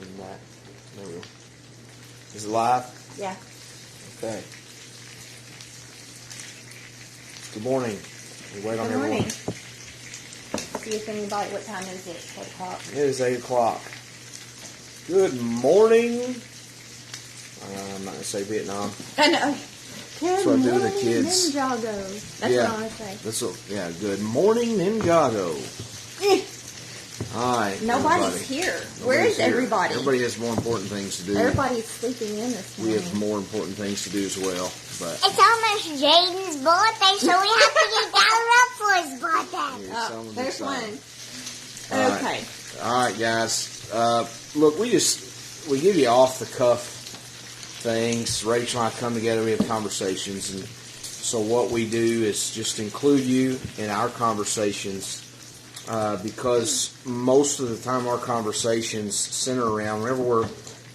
And that. There we go. Is it live? Yeah. Okay. Good morning. We wait on Good everyone. morning. See if anybody, what time is it? 8 o'clock. It is 8 o'clock. Good morning. I'm not going to say Vietnam. I know. That's what I do with the kids. Ninjago. That's what I want to say. Good morning, Ninjago. All right. Nobody's everybody. here. Where is everybody? Everybody has more important things to do. Everybody's sleeping in this We morning. have more important things to do as well. But It's almost Jaden's birthday, so we have to get dollar up for his birthday. yeah, some Oh, of the there's time. one. All right. Okay. All right, guys. Look, we give you off the cuff things. Rachel and I come together. We have conversations, and so what we do is just include you in our conversations because most of the time our conversations center around whenever we're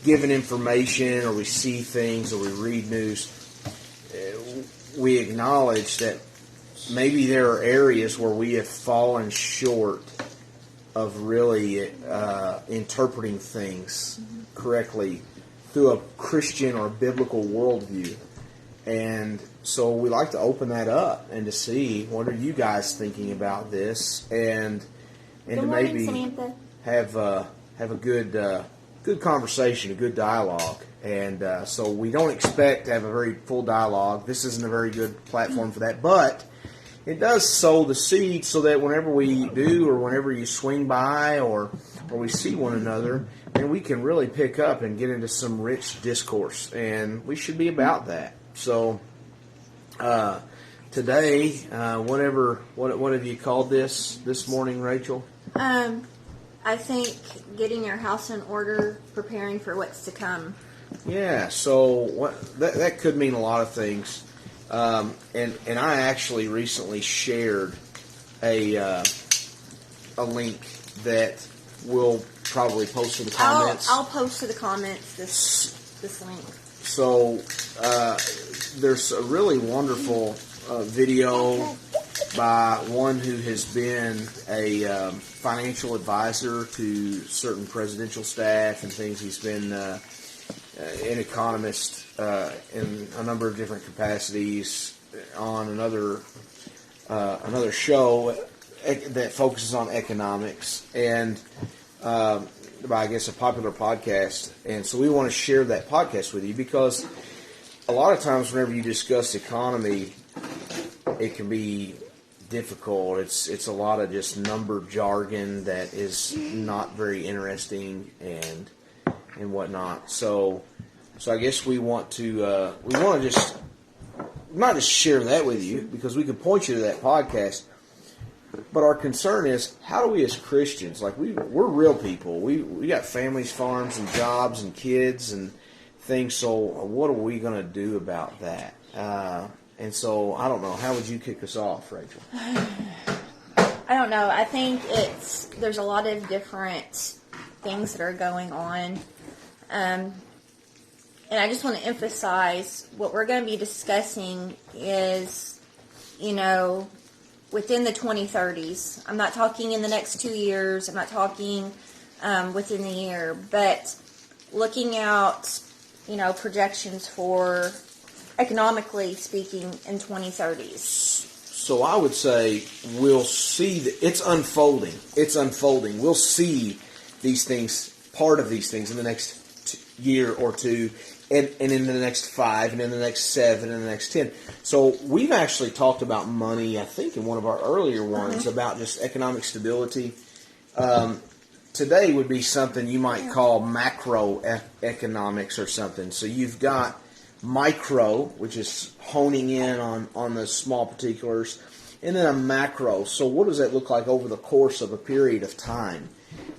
given information or we see things or we read news. We acknowledge that maybe there are areas where we have fallen short of really interpreting things correctly through a Christian or a biblical worldview. And so we like to open that up and to see what are you guys thinking about this, and Good to morning, maybe Samantha. have a good conversation, a good dialogue. And so we don't expect to have a very full dialogue. This isn't a very good platform for that, but it does sow the seed so that whenever we do, or whenever you swing by, or we see one another, then we can really pick up and get into some rich discourse. And we should be about that. So today, what have you called this morning, Rachel? I think getting your house in order, preparing for what's to come. Yeah, so that could mean a lot of things. And I actually recently shared a link that we'll probably post to the comments. I'll post to the comments this link. So there's a really wonderful video by one who has been a financial advisor to certain presidential staff and things. He's been an economist in a number of different capacities on another show that focuses on economics, and by, I guess, a popular podcast. And so we want to share that podcast with you because a lot of times whenever you discuss economy, it can be difficult. It's a lot of just number jargon that is not very interesting and whatnot. So I guess we want to just not just share that with you because we could point you to that podcast. But our concern is, how do we as Christians, like we're real people. We got families, farms, and jobs, and kids, and things. So what are we going to do about that? And so I don't know. How would you kick us off, Rachel? I don't know. I think there's a lot of different things that are going on. And I just want to emphasize what we're going to be discussing is, within the 2030s. I'm not talking in the next 2 years. I'm not talking within the year. But looking out, projections for, economically speaking, in 2030s. So I would say we'll see it's unfolding. It's unfolding. We'll see these things, part of these things, in the next year or two, and in the next 5, and in the next 7, and the next 10. So we've actually talked about money, I think, in one of our earlier ones, about just economic stability. Today would be something you might call macroeconomics or something. So you've got micro, which is honing in on the small particulars, and then a macro. So what does that look like over the course of a period of time?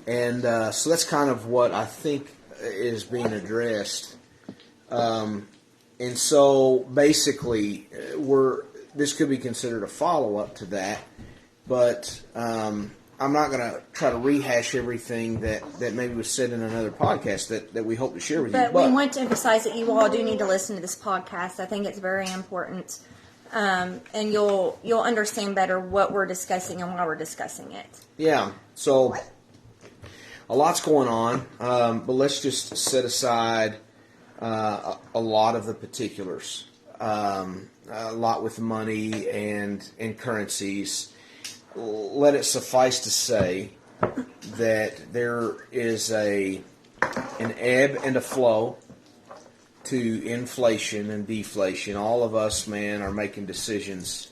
And so that's kind of what I think is being addressed. And so basically, this could be considered a follow-up to that, but I'm not going to try to rehash everything that maybe was said in another podcast that we hope to share with you. But we want to emphasize that you all do need to listen to this podcast. I think it's very important, and you'll understand better what we're discussing and why we're discussing it. Yeah. So a lot's going on, but let's just set aside a lot of the particulars. A lot with money and currencies. Let it suffice to say that there is an ebb and a flow to inflation and deflation. All of us, man, are making decisions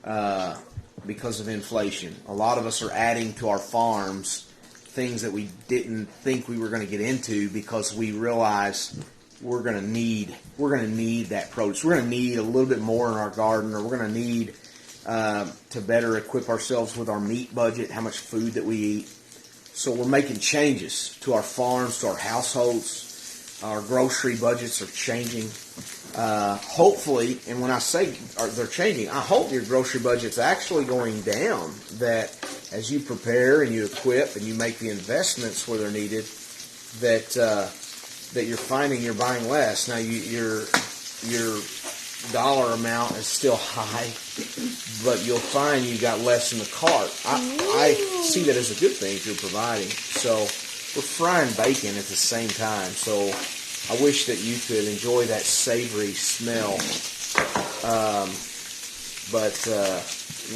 because of inflation. A lot of us are adding to our farms things that we didn't think we were going to get into because we realize we're going to need that produce. We're going to need a little bit more in our garden, or we're going to need to better equip ourselves with our meat budget, how much food that we eat. So we're making changes to our farms, to our households. Our grocery budgets are changing. Hopefully, and when I say they're changing, I hope your grocery budget's actually going down. That as you prepare and you equip and you make the investments where they're needed, that you're finding you're buying less. Now your dollar amount is still high, but you'll find you got less in the cart. I see that as a good thing if you're providing. So we're frying bacon at the same time. So I wish that you could enjoy that savory smell. But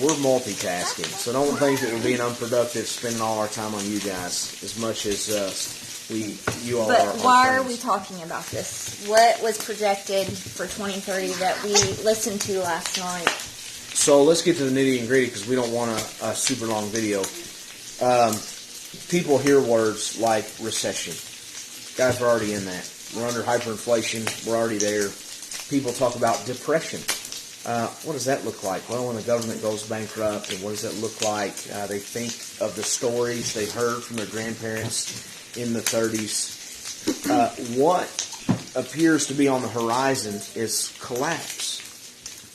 we're multitasking. So don't think that we're being unproductive, spending all our time on you guys as much as you all But are. why are we talking about this? What was projected for 2030 that we listened to last night? So let's get to the nitty and gritty because we don't want a super long video. People hear words like recession. Guys, we're already in that. We're under hyperinflation. We're already there. People talk about depression. What does that look like? Well, when the government goes bankrupt, and what does that look like? They think of the stories they heard from their grandparents in the 30s. What appears to be on the horizon is collapse.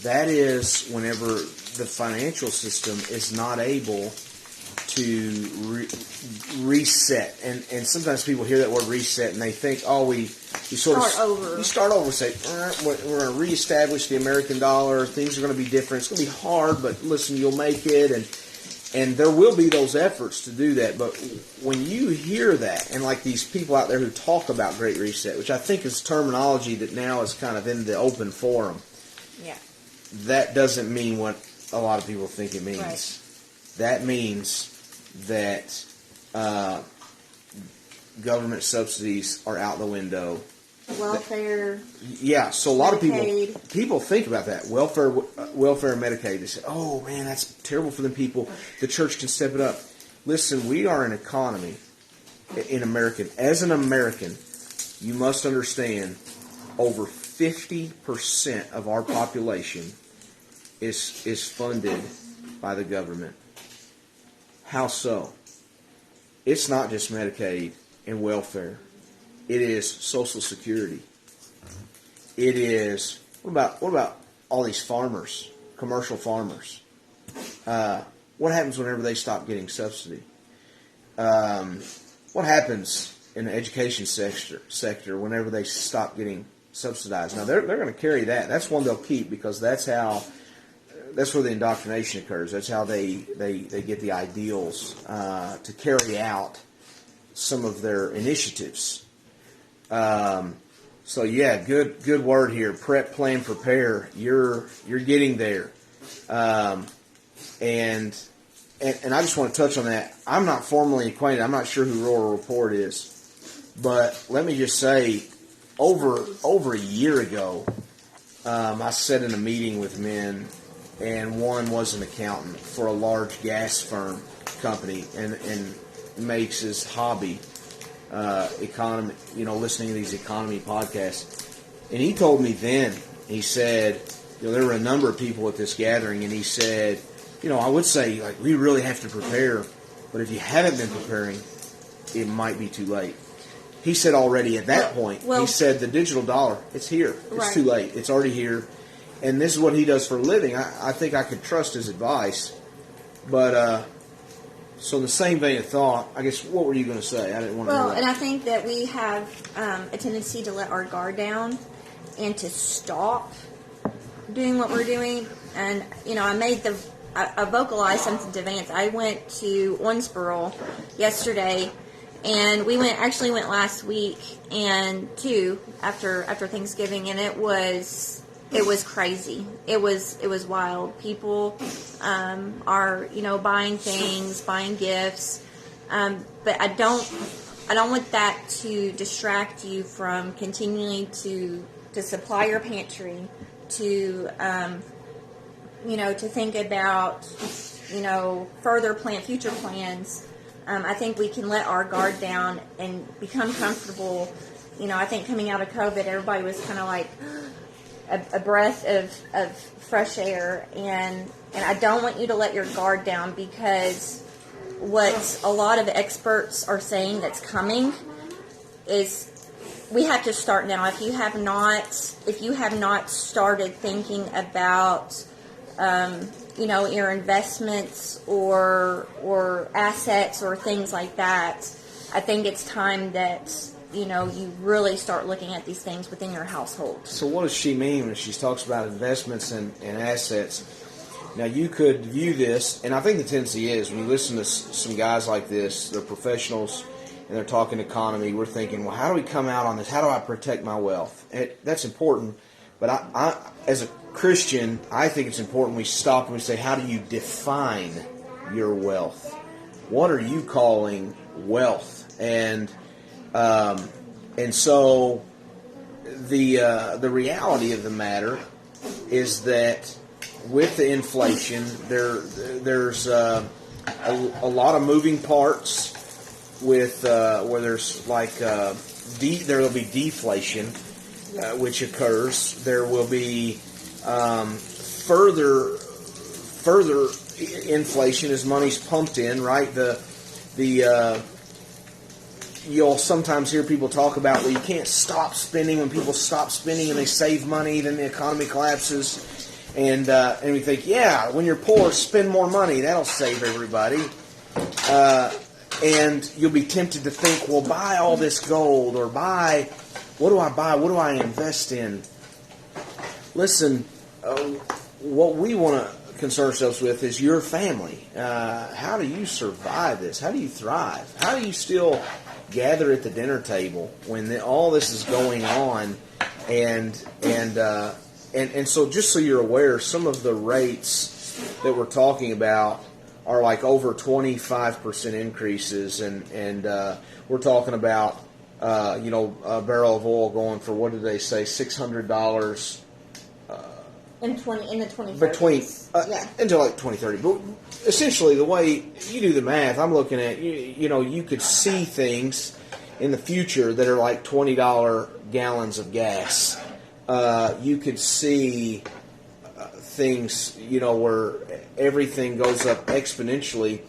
That is whenever the financial system is not able to reset. And sometimes people hear that word reset and they think, we start over. We start over. Say, we're going to reestablish the American dollar. Things are going to be different. It's going to be hard, but listen, you'll make it. And there will be those efforts to do that. But when you hear that, and like these people out there who talk about Great Reset, which I think is terminology that now is kind of in the open forum, yeah, that doesn't mean what a lot of people think it means. Right. That means that government subsidies are out the window. Welfare. Yeah, so a lot of Medicaid. people think about that. Welfare and Medicaid. They say, oh man, that's terrible for them people. The church can step it up. Listen, we are an economy in America. As an American, you must understand over 50% of our population is funded by the government. How so? It's not just Medicaid and welfare. It is Social Security. It is what about all these farmers, commercial farmers? What happens whenever they stop getting subsidy? What happens in the education sector whenever they stop getting subsidized? Now they're going to carry that. That's one they'll keep because that's where the indoctrination occurs. That's how they get the ideals to carry out some of their initiatives. So yeah, good word here. Prep, plan, prepare. You're getting there. And I just want to touch on that. I'm not formally acquainted. I'm not sure who Rural Report is, but let me just say, over a year ago, I sat in a meeting with men, and one was an accountant for a large gas firm company, and makes his hobby economy. Listening to these economy podcasts, and he told me then. He said, there were a number of people at this gathering, and he said, I would say we really have to prepare, but if you haven't been preparing, it might be too late. He said already at that point, he said the digital dollar, it's here. It's right. Too late. It's already here. And this is what he does for a living. I think I could trust his advice. But, so in the same vein of thought, I guess, what were you going to say? I didn't want to. And I think that we have a tendency to let our guard down and to stop doing what we're doing. And, I vocalized something to Vance. I went to Owensboro yesterday, And we actually went last week and too after Thanksgiving, and it was crazy. It was wild. People are buying things, buying gifts, but I don't want that to distract you from continuing to supply your pantry, to to think about further future plans. I think we can let our guard down and become comfortable. I think coming out of COVID, everybody was kind of like a breath of fresh air, and I don't want you to let your guard down, because what a lot of experts are saying that's coming is we have to start now. If you have not started thinking about your investments or assets or things like that, I think it's time that you really start looking at these things within your household. So what does she mean when she talks about investments and assets? Now, you could view this, and I think the tendency is when you listen to some guys like this, they're professionals and they're talking economy, we're thinking, well, how do we come out on this? How do I protect my wealth? That's important, but I as a Christian, I think it's important we stop and we say, how do you define your wealth? What are you calling wealth? And so the reality of the matter is that with the inflation, there's a lot of moving parts with where there's like there will be deflation, which occurs. There will be further inflation as money's pumped in, right? You'll sometimes hear people talk about, well, you can't stop spending. When people stop spending and they save money, then the economy collapses. And we think, yeah, when you're poor, spend more money. That'll save everybody. And you'll be tempted to think, well, buy all this gold, or what do I buy? What do I invest in? Listen, what we want to concern ourselves with is your family. How do you survive this? How do you thrive? How do you still gather at the dinner table when all this is going on? And so, just so you're aware, some of the rates that we're talking about are like over 25% increases, and we're talking about a barrel of oil going for, what did they say, $600 in the 2030s. Between until like 2030. But essentially, the way you do the math, I'm looking at you could see things in the future that are like $20 gallons of gas. You could see things, where everything goes up exponentially,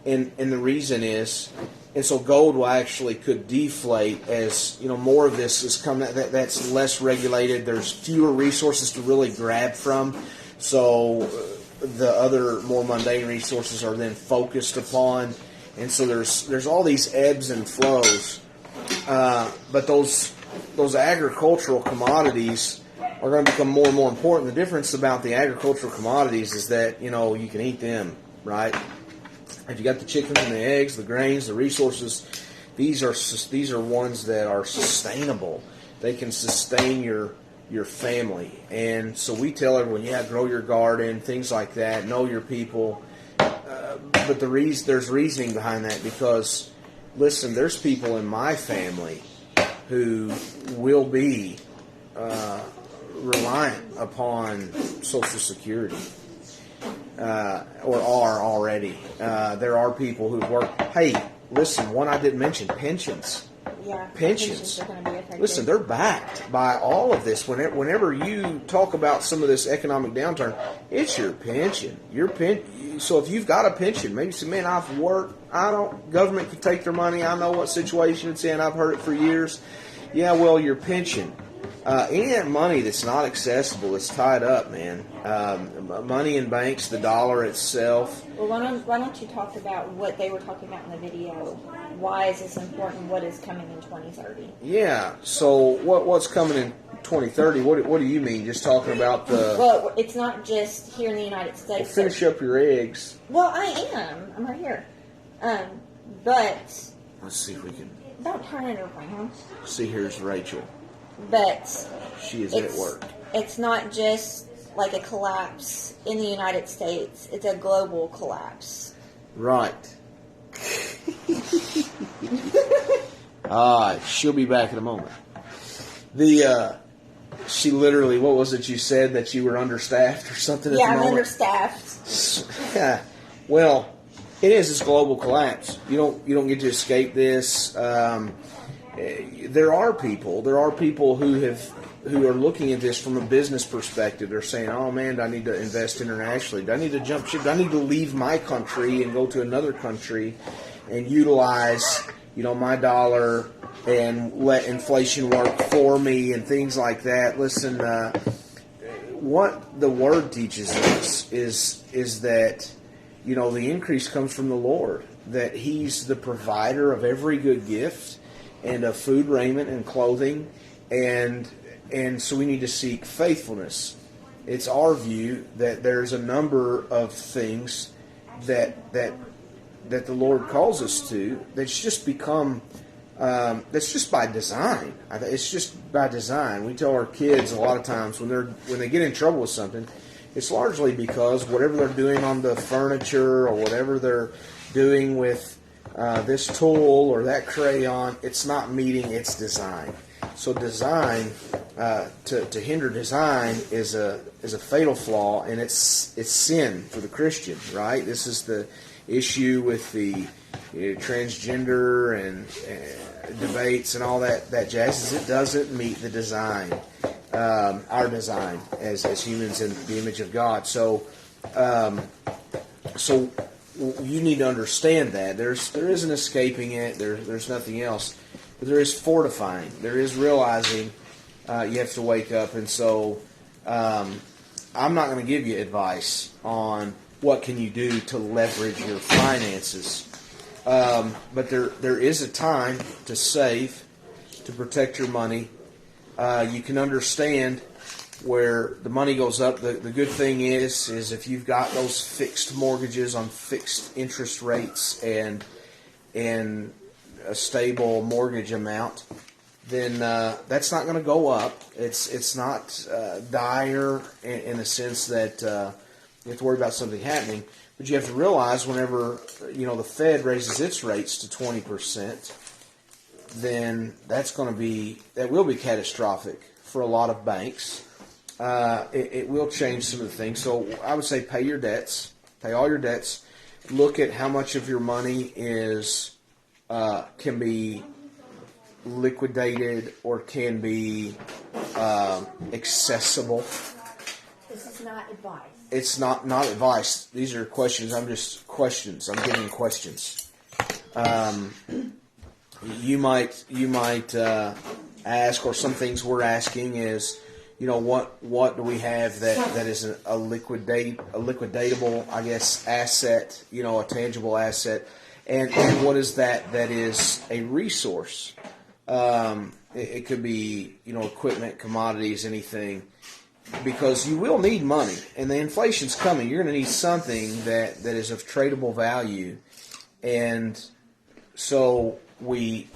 and the reason is, and so gold could deflate as more of this is coming. That's less regulated. There's fewer resources to really grab from, so the other more mundane resources are then focused upon, and so there's all these ebbs and flows. But those agricultural commodities are going to become more and more important. The difference about the agricultural commodities is that, you can eat them, right? If you got the chickens and the eggs, the grains, the resources, these are ones that are sustainable. They can sustain your family. And so we tell everyone, grow your garden, things like that, know your people. But there's reasoning behind that, because, listen, there's people in my family who will be reliant upon Social Security, or are already. There are people who work. Hey, listen, one I didn't mention, pensions. Yeah, pensions. Are going to be affected. Listen, they're backed by all of this. Whenever you talk about some of this economic downturn, it's your pension. So if you've got a pension, maybe you say, man, I've worked. Government can take their money. I know what situation it's in. I've heard it for years. Yeah, well, your pension. Any of that money that's not accessible is tied up, man. Money in banks, the dollar itself. Well, why don't you talk about what they were talking about in the video? Why is this important? What is coming in 2030? Yeah. So what's coming in 2030? What do you mean? Just talking about the? Well, it's not just here in the United States. Well, finish up your eggs. Well, I am. I'm right here. But Let's see if we can Don't turn it around. see. Here's Rachel. But She is at work. it's not just like a collapse in the United States. It's a global collapse. Right. She'll be back in a moment. She literally, what was it you said, that you were understaffed or something at Yeah, the I'm moment? understaffed. Yeah. Well, it is this global collapse. You don't get to escape this. There are people who are looking at this from a business perspective. They're saying, "Oh man, do I need to invest internationally? Do I need to jump ship? Do I need to leave my country and go to another country and utilize, my dollar and let inflation work for me and things like that?" Listen, what the Word teaches us is that the increase comes from the Lord. That He's the provider of every good gift and of food, raiment, and clothing, and so we need to seek faithfulness. It's our view that there's a number of things that the Lord calls us to that's just become that's just by design. It's just by design. We tell our kids a lot of times when they get in trouble with something, it's largely because whatever they're doing on the furniture or whatever they're doing with this tool or that crayon, it's not meeting its design. So design, to hinder design is a fatal flaw, and it's sin for the Christian, right? This is the issue with the transgender and debates and all that jazz. Is it doesn't meet the design, our design as humans in the image of God. So you need to understand that there isn't escaping it. There's nothing else. But there is fortifying. There is realizing you have to wake up. And so I'm not going to give you advice on what can you do to leverage your finances. But there is a time to save, to protect your money. You can understand where the money goes up. The good thing is if you've got those fixed mortgages on fixed interest rates and a stable mortgage amount, then that's not going to go up. It's not dire in the sense that you have to worry about something happening. But you have to realize whenever the Fed raises its rates to 20%, then that will be catastrophic for a lot of banks. It will change some of the things. So I would say pay your debts, pay all your debts. Look at how much of your money can be liquidated or can be accessible. This is not advice. It's not advice. These are questions. I'm giving questions. You might ask, or some things we're asking is, what do we have that is a liquidatable, I guess, asset, a tangible asset, and what is that is a resource? It could be, equipment, commodities, anything, because you will need money, and the inflation's coming. You're going to need something that is of tradable value, and so we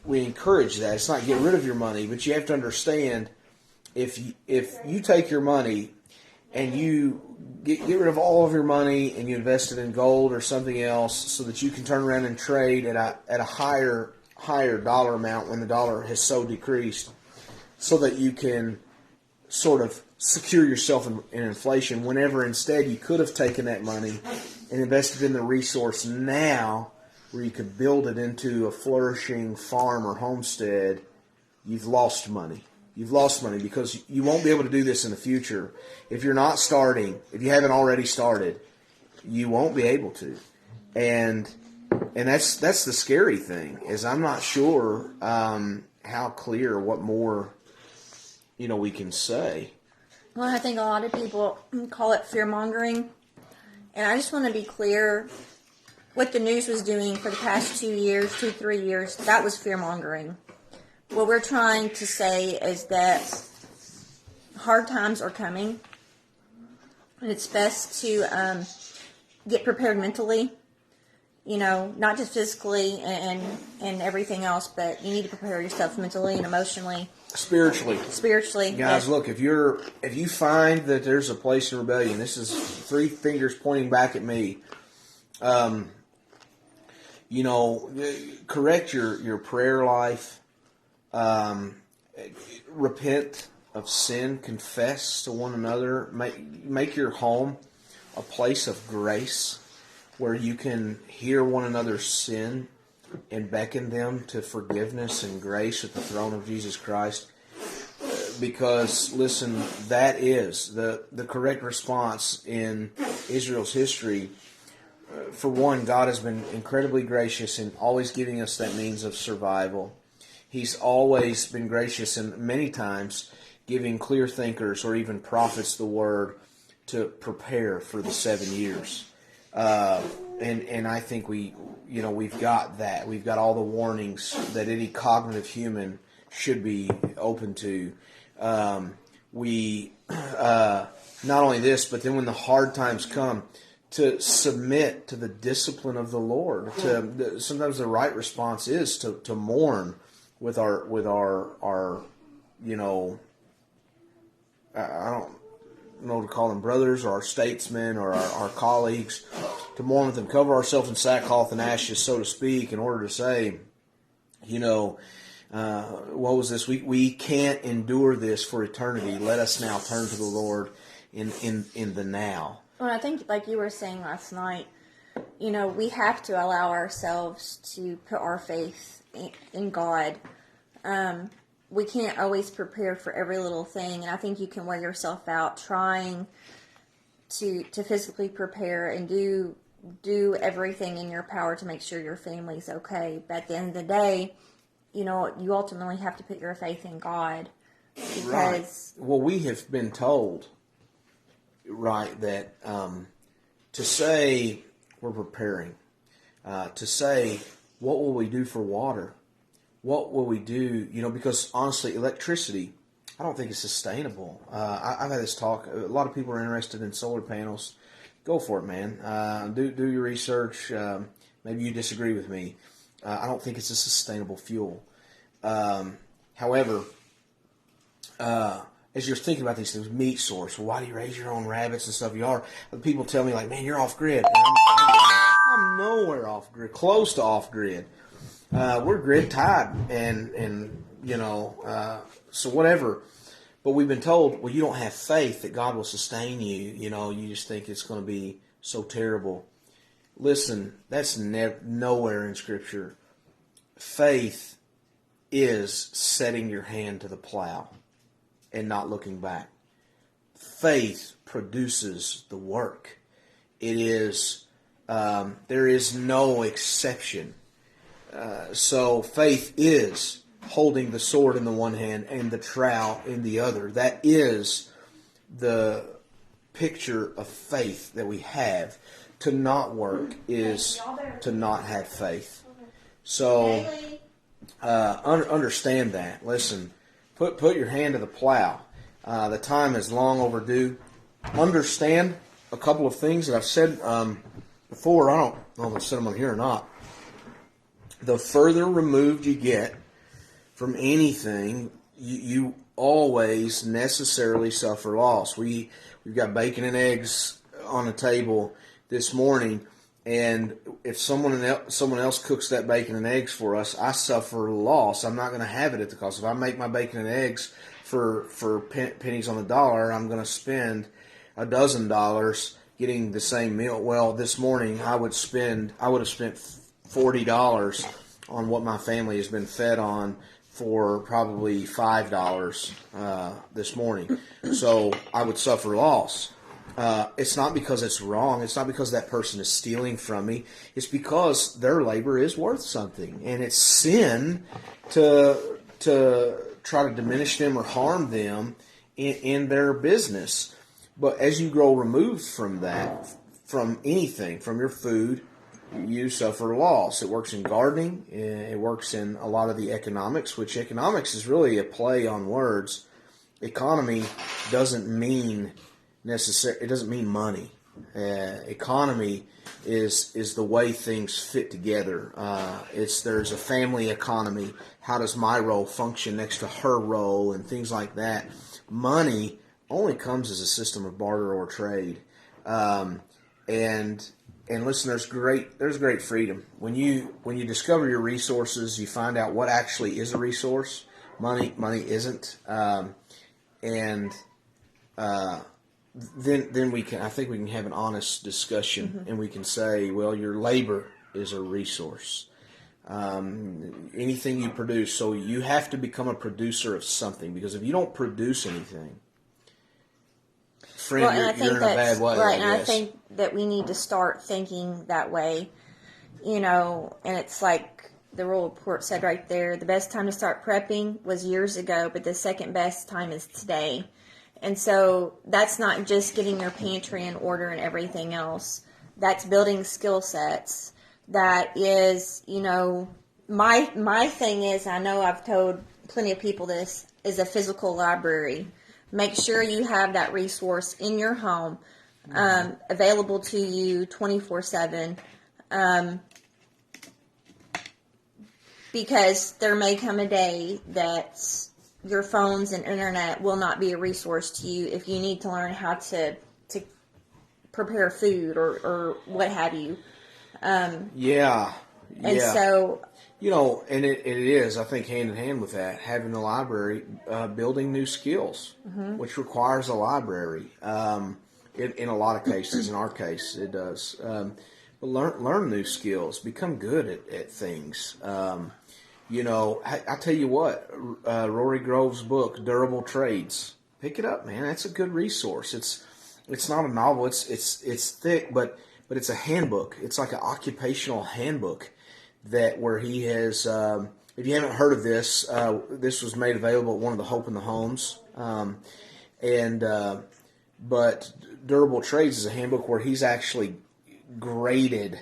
encourage that. It's not get rid of your money, but you have to understand if you take your money and you get rid of all of your money and you invest it in gold or something else so that you can turn around and trade at a higher dollar amount when the dollar has so decreased, so that you can sort of secure yourself in inflation, whenever instead you could have taken that money and invested in the resource now where you could build it into a flourishing farm or homestead. You've lost money. You've lost money because you won't be able to do this in the future. If you're not starting, if you haven't already started, you won't be able to. And that's the scary thing, is I'm not sure how clear, what more we can say. Well, I think a lot of people call it fear-mongering. And I just want to be clear, what the news was doing for the past 3 years, that was fear-mongering. What we're trying to say is that hard times are coming, and it's best to get prepared mentally not just physically and everything else, but you need to prepare yourself mentally and emotionally, spiritually. Guys, look, if you find that there's a place in rebellion, this is 3 fingers pointing back at me. Correct your prayer life. Repent of sin, confess to one another, make your home a place of grace where you can hear one another's sin and beckon them to forgiveness and grace at the throne of Jesus Christ. Because, listen, that is the correct response in Israel's history. For one, God has been incredibly gracious in always giving us that means of survival. He's always been gracious and many times giving clear thinkers or even prophets the word to prepare for the 7 years. And I think we've got that. We've got all the warnings that any cognitive human should be open to. Not only this, but then when the hard times come, to submit to the discipline of the Lord. Sometimes the right response is to mourn with our I don't know to call them brothers or our statesmen or our colleagues, to mourn with them, cover ourselves in sackcloth and ashes, so to speak, in order to say, what was this? We can't endure this for eternity. Let us now turn to the Lord in the now. Well, I think, like you were saying last night, we have to allow ourselves to put our faith in God. We can't always prepare for every little thing, and I think you can wear yourself out trying to physically prepare and do everything in your power to make sure your family's okay. But at the end of the day, you ultimately have to put your faith in God. Because, right. Well, we have been told, right, that to say we're preparing, to say, what will we do for water? What will we do? Because honestly, electricity, I don't think it's sustainable. I've had this talk. A lot of people are interested in solar panels. Go for it, man. Do your research. Maybe you disagree with me. I don't think it's a sustainable fuel. However, as you're thinking about these things, meat source, well, why do you raise your own rabbits and stuff? People tell me, like, man, you're off grid. I'm nowhere off grid, close to off grid. We're grid tied, and so whatever. But we've been told, well, you don't have faith that God will sustain you. You just think it's going to be so terrible. Listen, that's nowhere in Scripture. Faith is setting your hand to the plow and not looking back. Faith produces the work. It is. There is no exception. So faith is holding the sword in the one hand and the trowel in the other. That is the picture of faith that we have. To not work is to not have faith. So understand that. Listen, put your hand to the plow. The time is long overdue. Understand a couple of things that I've said before. I don't know if I've said them on here or not. The further removed you get from anything, you always necessarily suffer loss. We've got bacon and eggs on the table this morning, and if someone else cooks that bacon and eggs for us, I suffer loss. I'm not going to have it at the cost. If I make my bacon and eggs for pennies on the dollar, I'm going to spend $12 getting the same meal. Well, this morning I would have spent $40 on what my family has been fed on for probably $5 this morning. So I would suffer loss. It's not because it's wrong. It's not because that person is stealing from me. It's because their labor is worth something. And it's sin to try to diminish them or harm them in their business. But as you grow removed from that, from anything, from your food, you suffer loss. It works in gardening. It works in a lot of the economics, which economics is really a play on words. Economy doesn't mean it doesn't mean money. Economy is the way things fit together. There's a family economy. How does my role function next to her role and things like that? Money only comes as a system of barter or trade. And listen, there's great freedom when you discover your resources. You find out what actually is a resource. Money isn't, and then I think we can have an honest discussion, and we can say, well, your labor is a resource. Anything you produce, so you have to become a producer of something, because if you don't produce anything, friend, you're in a bad way. Right, and I think that we need to start thinking that way, and it's like the Rural Report said right there, the best time to start prepping was years ago, but the second best time is today. And so that's not just getting your pantry in order and everything else. That's building skill sets. That is, my thing is, I know I've told plenty of people this, is a physical library. Make sure you have that resource in your home, available to you 24/7, because there may come a day that your phones and internet will not be a resource to you if you need to learn how to prepare food or what have you. And so... and it is, I think, hand in hand with that, having the library, building new skills, which requires a library. In a lot of cases, in our case, it does. But learn new skills, become good at things. I tell you what, Rory Grove's book, Durable Trades, pick it up, man. That's a good resource. It's not a novel. It's thick, but it's a handbook. It's like an occupational handbook. Where he has, if you haven't heard of this, this was made available at one of the Hope in the Homes, but Durable Trades is a handbook where he's actually graded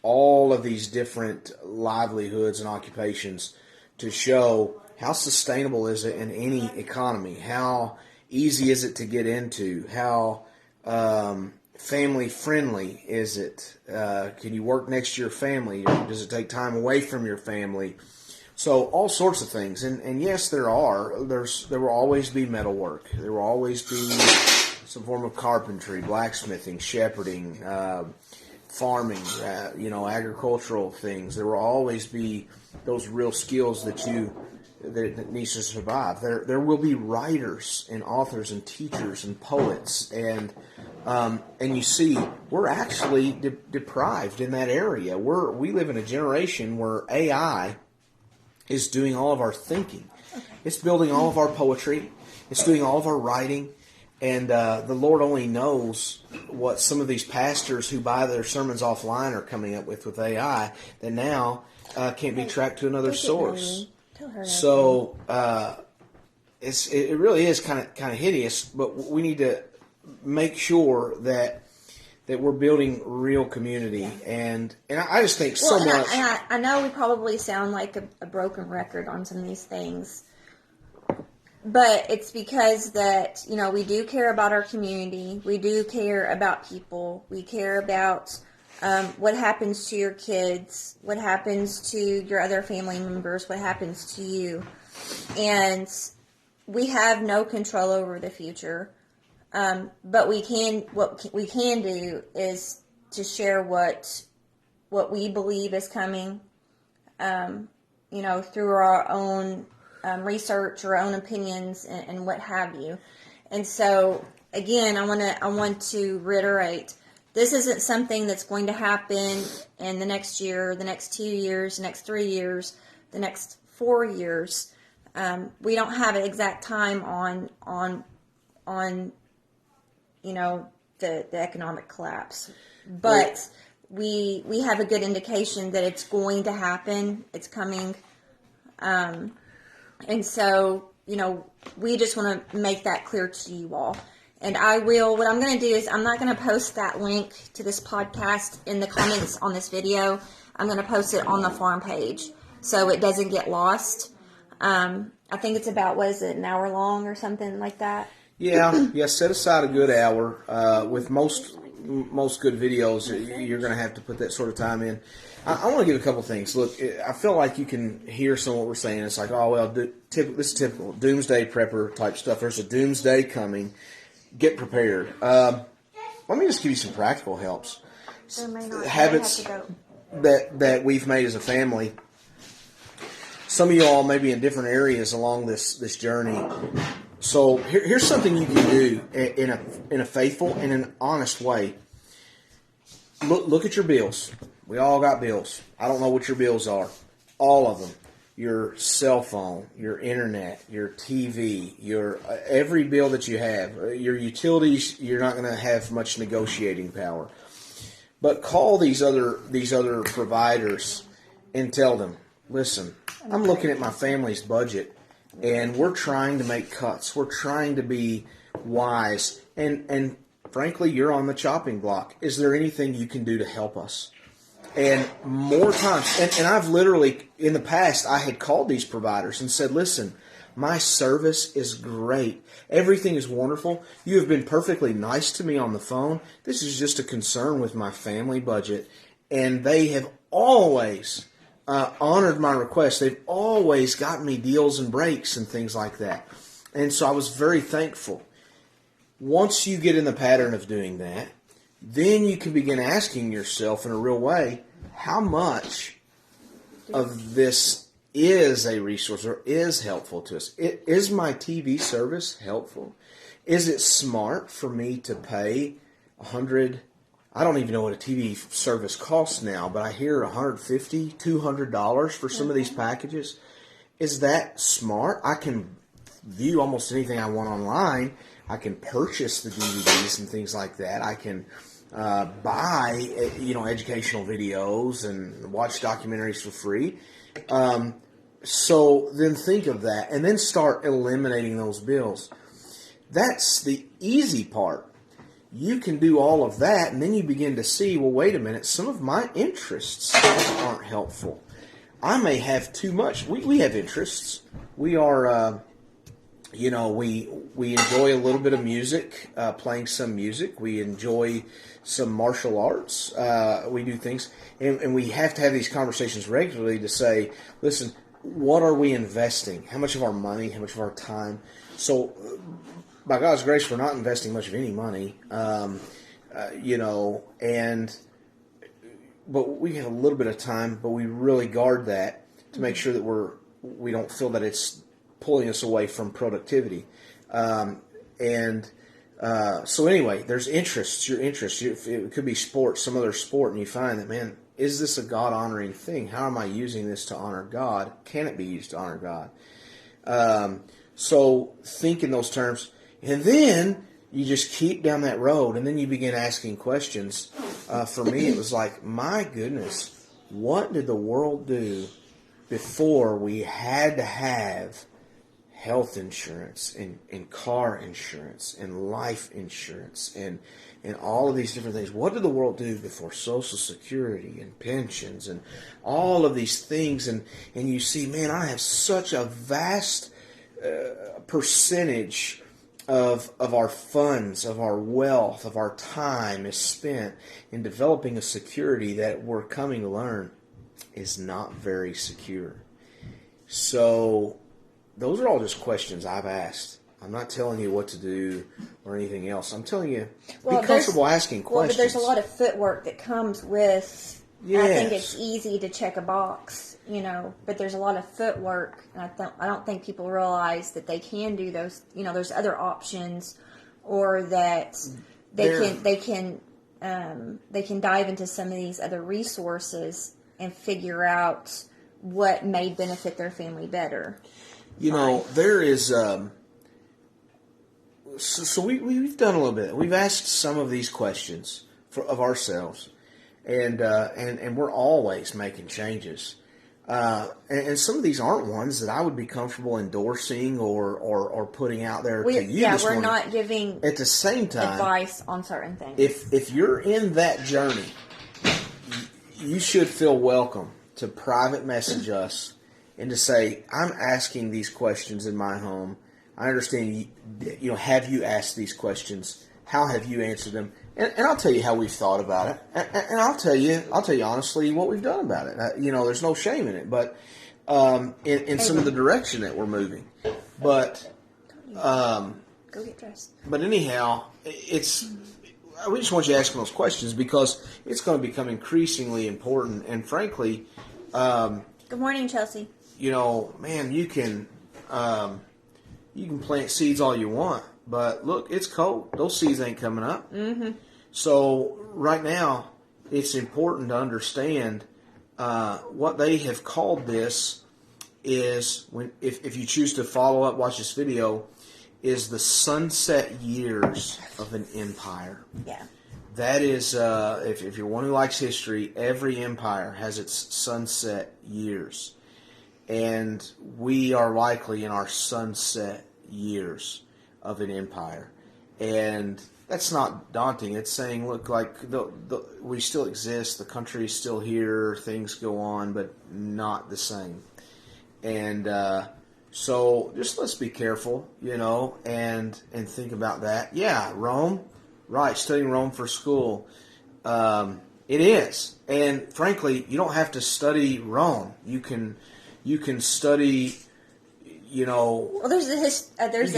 all of these different livelihoods and occupations to show how sustainable is it in any economy, how easy is it to get into, how family friendly is it? Can you work next to your family? Does it take time away from your family? So all sorts of things. And yes, there will always be metalwork. There will always be some form of carpentry, blacksmithing, shepherding, farming, agricultural things. There will always be those real skills that needs to survive. There will be writers and authors and teachers and poets and you see, we're actually deprived in that area. We live in a generation where AI is doing all of our thinking. It's building all of our poetry. It's doing all of our writing. And the Lord only knows what some of these pastors who buy their sermons offline are coming up with AI that now can't be tracked to another source. So it really is kind of hideous, but we need to make sure that we're building real community, and I just think so much. I know we probably sound like a broken record on some of these things, but it's because that we do care about our community, we do care about people, we care about what happens to your kids, what happens to your other family members, what happens to you, and we have no control over the future. But what we can do is to share what we believe is coming, through our own research, our own opinions, and what have you. And so, again, I want to reiterate, this isn't something that's going to happen in the next year, the next 2 years, the next 3 years, the next 4 years. We don't have an exact time on the economic collapse, but we have a good indication that it's going to happen. It's coming, and so we just want to make that clear to you all. And what I'm going to do is I'm not going to post that link to this podcast in the comments on this video. I'm going to post it on the farm page so it doesn't get lost. I think it's about, an hour long or something like that? Yeah, set aside a good hour. With most most good videos, you're going to have to put that sort of time in. I want to give a couple things. Look, I feel like you can hear some of what we're saying. It's like, oh, well, this is typical doomsday prepper type stuff. There's a doomsday coming. Get prepared. Let me just give you some practical helps. Habits that we've made as a family. Some of you all may be in different areas along this journey. So here's something you can do in a faithful and an honest way. Look at your bills. We all got bills. I don't know what your bills are. All of them. Your cell phone, your internet, your TV, your every bill that you have, your utilities. You're not going to have much negotiating power. But call these other providers and tell them, listen, I'm looking at my family's budget, and we're trying to make cuts. We're trying to be wise, and frankly, you're on the chopping block. Is there anything you can do to help us? And more times, and I've literally, in the past, I had called these providers and said, listen, my service is great. Everything is wonderful. You have been perfectly nice to me on the phone. This is just a concern with my family budget. And they have always honored my request. They've always gotten me deals and breaks and things like that. And so I was very thankful. Once you get in the pattern of doing that, then you can begin asking yourself in a real way, how much of this is a resource or is helpful to us? Is my TV service helpful? Is it smart for me to pay $100? I don't even know what a TV service costs now, but I hear $150, $200 for some of these packages. Is that smart? I can view almost anything I want online. I can purchase the DVDs and things like that. I can buy, educational videos and watch documentaries for free. So then think of that and then start eliminating those bills. That's the easy part. You can do all of that, and then you begin to see, well, wait a minute, some of my interests aren't helpful. I may have too much. We have interests. We are, we enjoy a little bit of music, playing some music. We enjoy some martial arts. We do things, and we have to have these conversations regularly to say, listen, what are we investing? How much of our money? How much of our time? So, by God's grace, we're not investing much of any money, but we have a little bit of time, but we really guard that to make sure that we don't feel that it's pulling us away from productivity. So anyway, there's interests, your interests. It could be sports, some other sport, and you find that, man, is this a God-honoring thing? How am I using this to honor God? Can it be used to honor God? So think in those terms. And then you just keep down that road, and then you begin asking questions. For me, it was like, my goodness, what did the world do before we had to have health insurance and car insurance and life insurance and all of these different things? What did the world do before Social Security and pensions and all of these things? And you see, man, I have such a vast percentage of our funds, of our wealth, of our time is spent in developing a security that we're coming to learn is not very secure. So those are all just questions I've asked. I'm not telling you what to do or anything else. I'm telling you, be comfortable asking questions. Well, but there's a lot of footwork that comes with, yes. I think it's easy to check a box, but there's a lot of footwork, and I don't think people realize that they can do those, there's other options, or that they can dive into some of these other resources and figure out what may benefit their family better. There is, so we've done a little bit. We've asked some of these questions of ourselves, and we're always making changes. And some of these aren't ones that I would be comfortable endorsing or putting out there to you. Yeah, we're not giving at the same time advice on certain things. If you're in that journey, you should feel welcome to private message us and to say, I'm asking these questions in my home. I understand, have you asked these questions? how have you answered them? And I'll tell you how we've thought about it, and I'll tell you honestly what we've done about it. There's no shame in it, but in some of the direction that we're moving. But Go get dressed. But anyhow, we just want you asking those questions because it's going to become increasingly important. And frankly, Good morning, Chelsea. Man, you can plant seeds all you want, but look, it's cold. Those seeds ain't coming up. Mm-hmm. So right now, it's important to understand what they have called this is if you choose to follow up, watch this video, is the sunset years of an empire. Yeah. That is, if you're one who likes history, every empire has its sunset years. And we are likely in our sunset years of an empire. And that's not daunting. It's saying, look, like we still exist, the country is still here, things go on, but not the same. And so just let's be careful, and think about that. Yeah, Rome, right, studying Rome for school. It is. And frankly, you don't have to study Rome. You can study, Well, there's a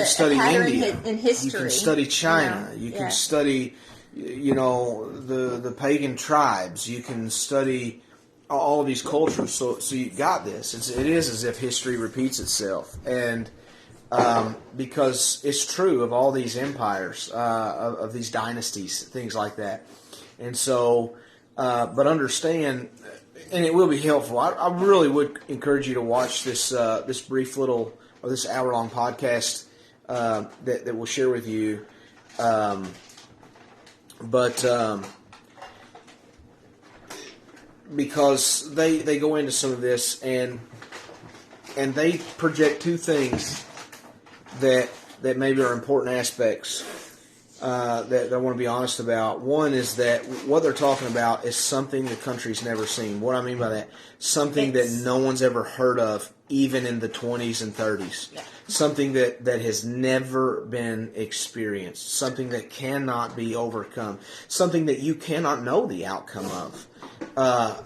study pattern India. in history. You can study China. You can study, the pagan tribes. You can study all of these cultures. So you got this. It is as if history repeats itself, and because it's true of all these empires, of these dynasties, things like that. And so, but understand, and it will be helpful. I really would encourage you to watch this brief little, or this hour-long podcast that we'll share with you. Because they go into some of this, and they project two things that maybe are important aspects that I want to be honest about. One is that what they're talking about is something the country's never seen. What I mean by that, something that no one's ever heard of, even in the 20s and 30s. Yeah. Something that has never been experienced. Something that cannot be overcome. Something that you cannot know the outcome of.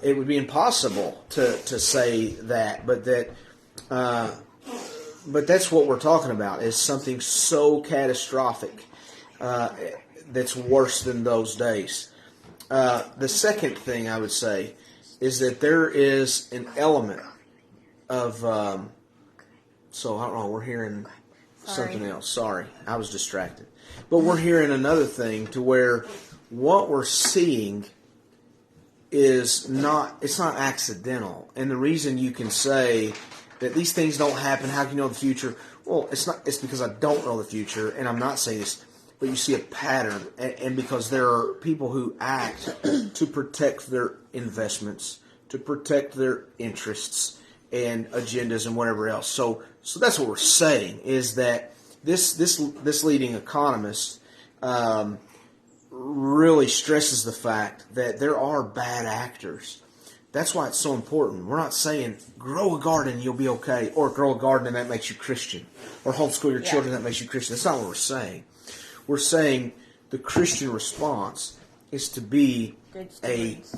It would be impossible to say that, but that's what we're talking about, is something so catastrophic that's worse than those days. The second thing I would say is that there is an element of, so I don't know, we're hearing something else. Sorry, I was distracted. But we're hearing another thing to where what we're seeing it's not accidental. And the reason you can say that these things don't happen, how can you know the future? Well, it's because I don't know the future, and I'm not saying this, but you see a pattern, and because there are people who act to protect their investments, to protect their interests and agendas and whatever else. So that's what we're saying, is that this leading economist really stresses the fact that there are bad actors. That's why it's so important. We're not saying grow a garden, you'll be okay, or grow a garden and that makes you Christian, or homeschool your children, that makes you Christian. That's not what we're saying. We're saying the Christian response is to be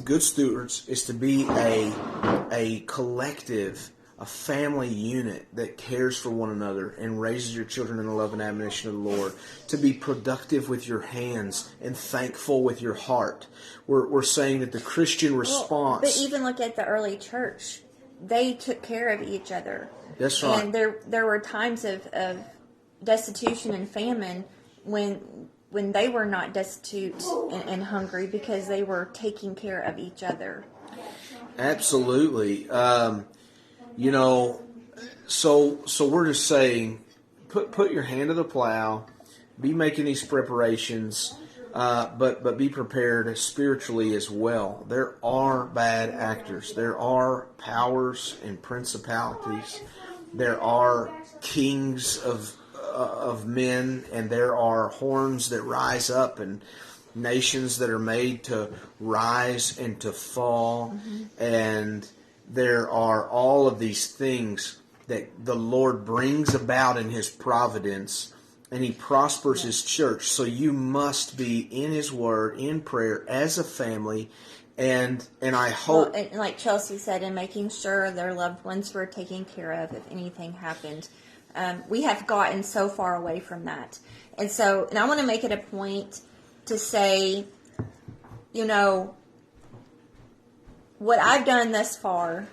good stewards, is to be a collective, a family unit that cares for one another and raises your children in the love and admonition of the Lord, to be productive with your hands and thankful with your heart. We're saying that the Christian response... But even look at the early church. They took care of each other. That's right. And there were times of destitution and famine when they were not destitute and hungry, because they were taking care of each other. Absolutely. So we're just saying, put your hand to the plow, be making these preparations, but be prepared spiritually as well. There are bad actors. There are powers and principalities. There are kings of men, and there are horns that rise up, and nations that are made to rise and to fall, and there are all of these things that the Lord brings about in His providence and He prospers His church. So you must be in His Word, in prayer, as a family, and I hope... Well, and like Chelsea said, in making sure their loved ones were taken care of if anything happened. We have gotten so far away from that. And I want to make it a point to say, what I've done thus far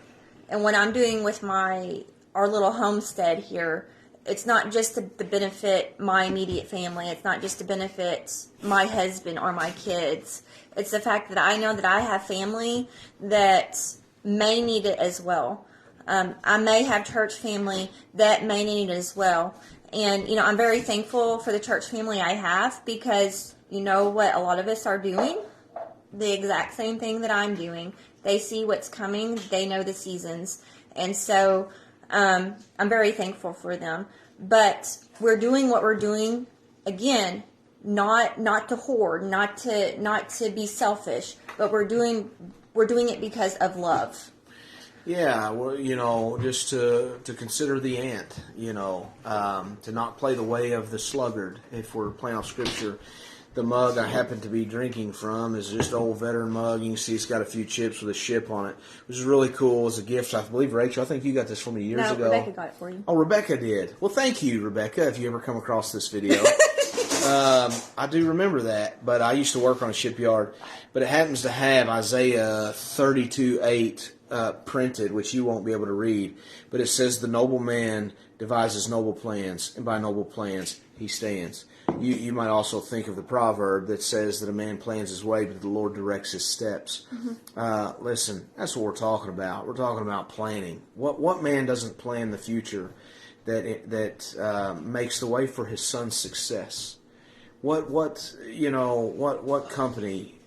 and what I'm doing with our little homestead here, it's not just to benefit my immediate family. It's not just to benefit my husband or my kids. It's the fact that I know that I have family that may need it as well. I may have church family that may need it as well. And, I'm very thankful for the church family I have, because you know what a lot of us are doing? The exact same thing that I'm doing. They see what's coming. They know the seasons. And so I'm very thankful for them. But we're doing what we're doing, again, not to hoard, not to be selfish, but we're doing it because of love. Yeah, well, just to consider the ant, to not play the way of the sluggard, if we're playing off Scripture. The mug I happen to be drinking from is just an old veteran mug. You can see it's got a few chips with a ship on it, which is really cool. It's a gift. I believe, Rachel, I think you got this for me years ago. Rebecca got it for you. Oh, Rebecca did. Well, thank you, Rebecca, if you ever come across this video. I do remember that, but I used to work on a shipyard. But it happens to have Isaiah 32:8 printed, which you won't be able to read. But it says, "The noble man devises noble plans, and by noble plans he stands." You might also think of the proverb that says that a man plans his way, but the Lord directs his steps. Mm-hmm. Listen, that's what we're talking about. We're talking about planning. What man doesn't plan the future that makes the way for his son's success? What company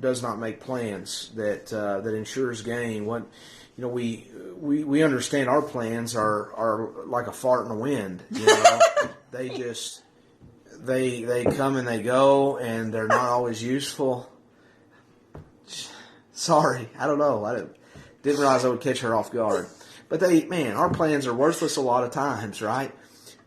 does not make plans that ensures gain? We understand our plans are like a fart in the wind. They come and they go, and they're not always useful. Sorry, I don't know. I didn't realize I would catch her off guard. But our plans are worthless a lot of times, right?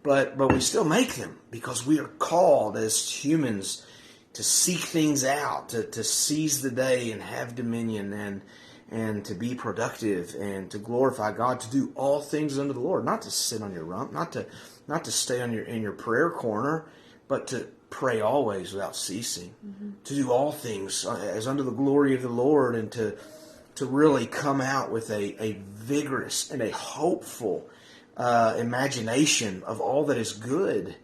But we still make them because we are called as humans to seek things out, to seize the day and have dominion and to be productive and to glorify God, to do all things unto the Lord, not to sit on your rump, not to stay in your prayer corner, but to pray always without ceasing, to do all things as unto the glory of the Lord, and to really come out with a vigorous and a hopeful imagination of all that is good.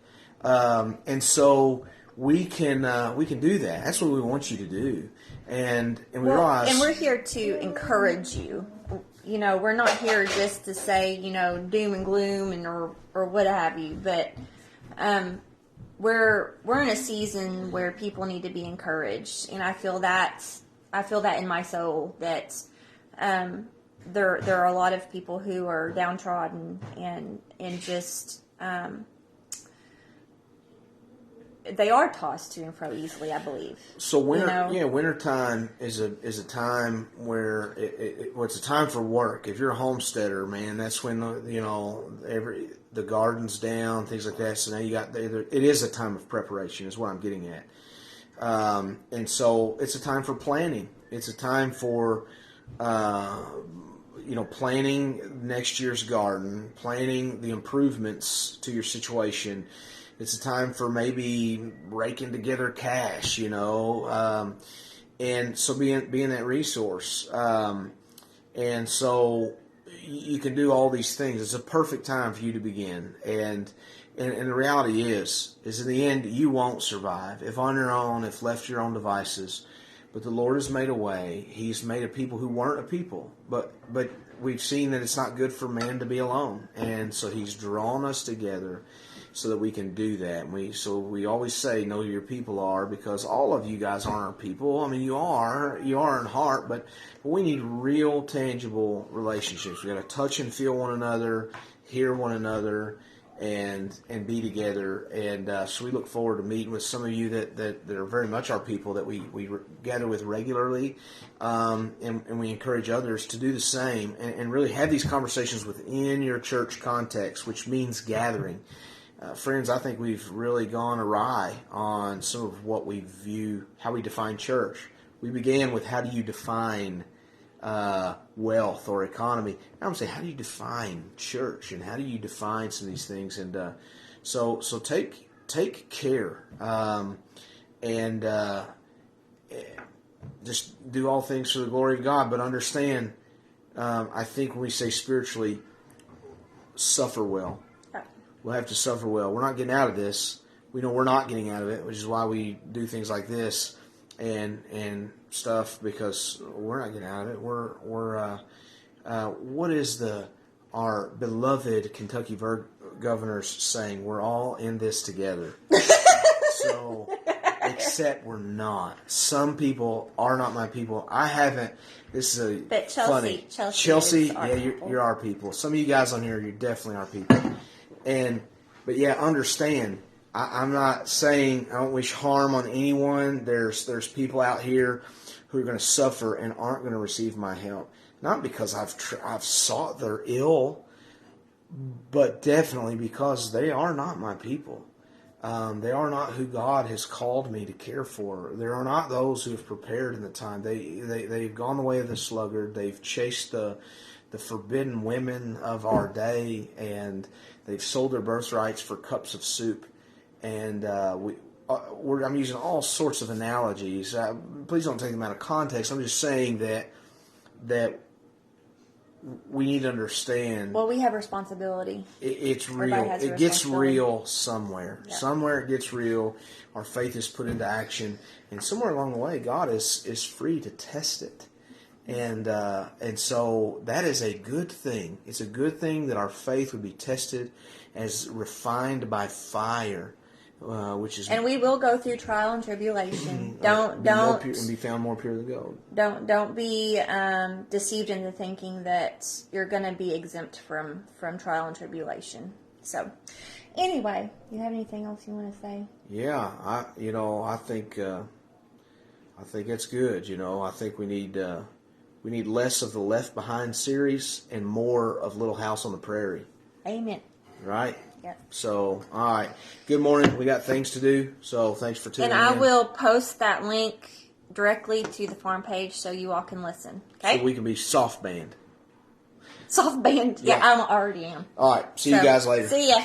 And so we can do that. That's what we want you to do. And we realize... And we're here to encourage you. We're not here just to say, doom and gloom or what have you, but... We're in a season where people need to be encouraged, and I feel that in my soul that there are a lot of people who are downtrodden and just they are tossed to and fro easily, I believe. So wintertime is a time where it's a time for work. If you're a homesteader, man, that's when the garden's down, things like that. So now it is a time of preparation, is what I'm getting at. And so it's a time for planning. It's a time for planning next year's garden, planning the improvements to your situation. It's a time for maybe raking together cash, and so being that resource. And so you can do all these things. It's a perfect time for you to begin. And the reality is in the end, you won't survive if on your own, if left to your own devices. But the Lord has made a way. He's made a people who weren't a people. But we've seen that it's not good for man to be alone. And so He's drawn us together so that we can do that. We always say, know who your people are, because all of you guys aren't our people. I mean, you are in heart, but we need real, tangible relationships. We got to touch and feel one another, hear one another, and be together. And so we look forward to meeting with some of you that are very much our people, that we gather with regularly, and we encourage others to do the same and really have these conversations within your church context, which means gathering. friends, I think we've really gone awry on some of what we view, how we define church. We began with how do you define wealth or economy. Now I'm saying, how do you define church, and how do you define some of these things? And so take care, and just do all things for the glory of God. But understand, I think when we say spiritually, suffer well. We'll have to suffer well. We're not getting out of this. We know we're not getting out of it, which is why we do things like this and stuff, because we're not getting out of it. What is our beloved Kentucky governor's saying? We're all in this together. So, except we're not. Some people are not my people. I haven't. This is but funny. Chelsea, Yeah, you're our people. Some of you guys on here, you're definitely our people. But yeah, understand. I'm not saying I don't wish harm on anyone. There's people out here who are going to suffer and aren't going to receive my help. Not because I've sought their ill, but definitely because they are not my people. They are not who God has called me to care for. They are not those who have prepared in the time. They've gone the way of the sluggard. They've chased the forbidden women of our day, and they've sold their birthrights for cups of soup. And I'm using all sorts of analogies. Please don't take them out of context. I'm just saying that we need to understand. Well, we have responsibility. It's real. It gets real somewhere. Yeah. Somewhere it gets real. Our faith is put into action, and somewhere along the way, God is free to test it. And so that is a good thing. It's a good thing that our faith would be tested as refined by fire, which is. And we will go through trial and tribulation. Don't and be found more pure than gold. Don't be deceived into thinking that you're going to be exempt from trial and tribulation. So, anyway, you have anything else you want to say? Yeah, I think that's good. I think we need less of the Left Behind series and more of Little House on the Prairie. Amen. Right? Yep. So, all right. Good morning. We got things to do, so thanks for tuning in. And I will post that link directly to the farm page so you all can listen. Okay? So we can be soft banned. Soft banned? Yeah, I already am. All right. See you guys later. See ya.